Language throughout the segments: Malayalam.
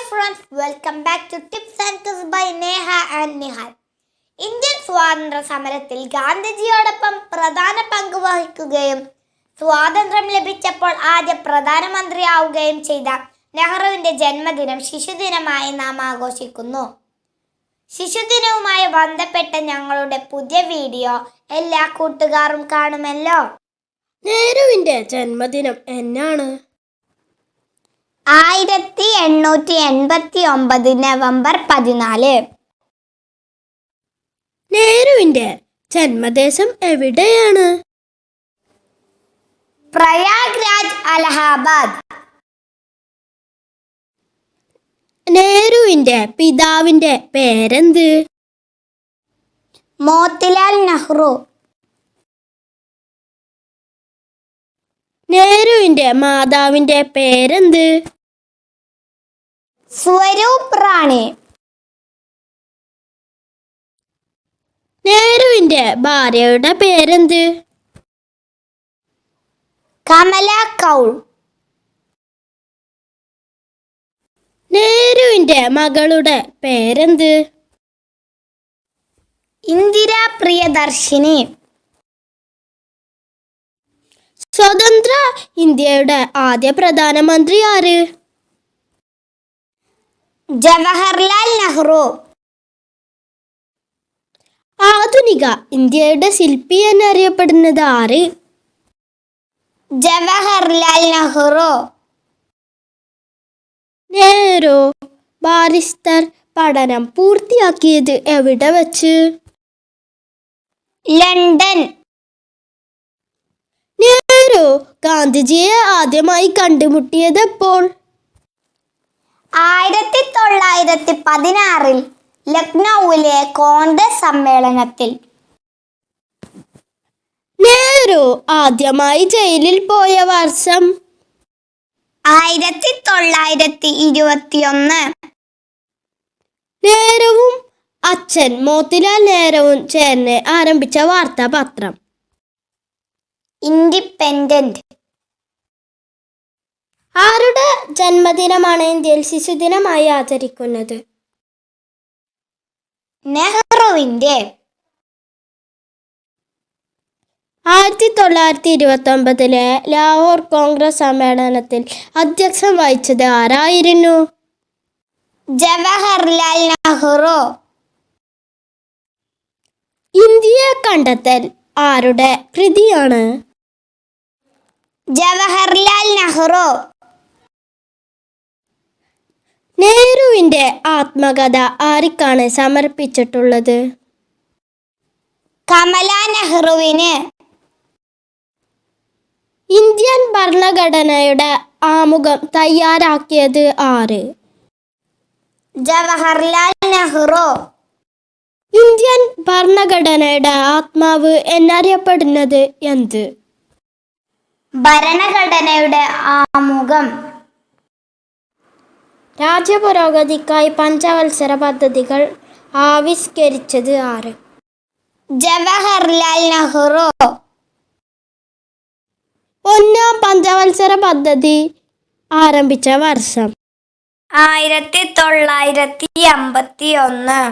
friends, welcome back to Tips and Tips by Neha and Nihal. Indian സ്വാതന്ത്ര്യ സമരത്തിൽ ഗാന്ധിജിയോടൊപ്പം പ്രധാന പങ്ക് വഹിക്കുകയും സ്വാതന്ത്ര്യം ലഭിച്ചപ്പോൾ ആദ്യ പ്രധാനമന്ത്രിയാവുകയും ചെയ്ത നെഹ്റുവിൻ്റെ ജന്മദിനം ശിശുദിനമായി നാം ആഘോഷിക്കുന്നു. ശിശുദിനവുമായി ബന്ധപ്പെട്ട ഞങ്ങളുടെ പുതിയ വീഡിയോ എല്ലാ കൂട്ടുകാരും കാണുമല്ലോ. നെഹ്റുവിൻ്റെ ജന്മദിനം എന്നാണ്? 1889 നവംബർ 14. നെഹ്റുവിൻ്റെ ജന്മദേശം എവിടെയാണ്? പ്രയാഗ്രാജ്, അലഹാബാദ്. നെഹ്റുവിൻ്റെ പിതാവിൻ്റെ പേരെന്ത്? മോത്തിലാൽ നെഹ്റു. നെഹ്റുവിൻ്റെ മാതാവിൻ്റെ പേരെന്ത്? സ്വരൂപ് റാണി. നെഹ്റുവിൻ്റെ ഭാര്യയുടെ പേരെന്ത്? കമല കൗൾ. നെഹ്റുവിൻ്റെ മകളുടെ പേരെന്ത്? ഇന്ദിര പ്രിയദർശിനി. സ്വതന്ത്ര ഇന്ത്യയുടെ ആദ്യ പ്രധാനമന്ത്രി ആര്? ജവഹർലാൽ നെഹ്റു. ആധുനിക ഇന്ത്യയുടെ ശില്പി എന്നറിയപ്പെടുന്നത് ആര്? ജവഹർലാൽ നെഹ്റു. നെഹ്റു ബാരിസ്റ്റർ പഠനം പൂർത്തിയാക്കിയത് എവിടെ വച്ച്? ലണ്ടൻ. നെഹ്റു ഗാന്ധിജിയെ ആദ്യമായി കണ്ടുമുട്ടിയത് എപ്പോൾ? 1916 ലക്നൌവിലെ കോൺഗ്രസ് സമ്മേളനത്തിൽ. നെഹ്റു ആദ്യമായി ജയിലിൽ പോയ വർഷം? 1921. നെഹ്റുവും അച്ഛൻ മോത്തിലാൽ നെഹ്റുവും ചേർന്ന് ആരംഭിച്ച വാർത്താപത്രം? ഇൻഡിപെൻഡന്റ്. ആരുടെ ജന്മദിനമാണ് ഇന്ത്യയിൽ ശിശുദിനമായി ആചരിക്കുന്നത്? നെഹ്റുവിൻ്റെ. 1929 ലാഹോർ കോൺഗ്രസ് സമ്മേളനത്തിൽ അധ്യക്ഷം വഹിച്ചത് ആരായിരുന്നു? ജവഹർലാൽ നെഹ്റു. ഇന്ത്യയെ കണ്ടെത്തൽ ആരുടെ കൃതിയാണ്? ജവഹർലാൽ നെഹ്റു. നെഹ്റുവിൻ്റെ ആത്മകഥ ആർക്കാണ് സമർപ്പിച്ചിട്ടുള്ളത്? കമല നെഹ്റുവിന്. ഇന്ത്യൻ ഭരണഘടനയുടെ ആമുഖം തയ്യാറാക്കിയത് ആര്? ജവഹർലാൽ നെഹ്റു. ഇന്ത്യൻ ഭരണഘടനയുടെ ആത്മാവ് എന്നറിയപ്പെടുന്നത് എന്ത്? ഭരണഘടനയുടെ ആമുഖം. രാജ്യപുരോഗതിക്കായി പഞ്ചവത്സര പദ്ധതികൾ ആവിഷ്കരിച്ചത് ആര്? ജവഹർലാൽ നെഹ്റു. ഒന്നാം പഞ്ചവത്സര പദ്ധതി ആരംഭിച്ച വർഷം? 1951.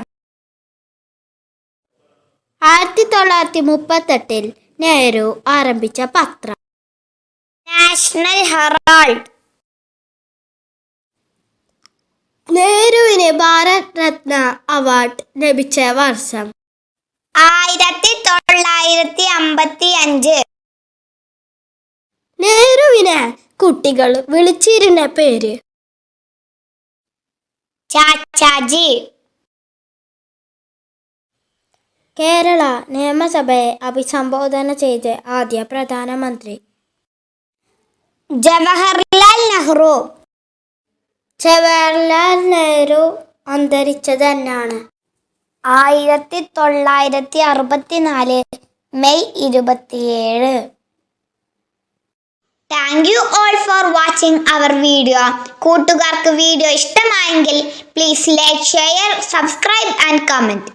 1938 നെഹ്റു ആരംഭിച്ച പത്രം? National Herald. നെഹ്റുവിന് ഭാരത് രത്ന അവാർഡ് ലഭിച്ച വർഷം? 1955. നെഹ്റുവിനെ കുട്ടികൾ വിളിച്ചിരുന്ന പേര്? ചാച്ചാജി. കേരള നിയമസഭയെ അഭിസംബോധന ചെയ്ത ആദ്യ പ്രധാനമന്ത്രി? ജവഹർലാൽ നെഹ്റു. ജവഹർലാൽ നെഹ്റു അന്തരിച്ചത് എന്നാണ്? 1964 May 27. Thank you all for watching our video. കൂട്ടുകാർക്ക് വീഡിയോ ഇഷ്ടമായെങ്കിൽ please like, share, subscribe and comment.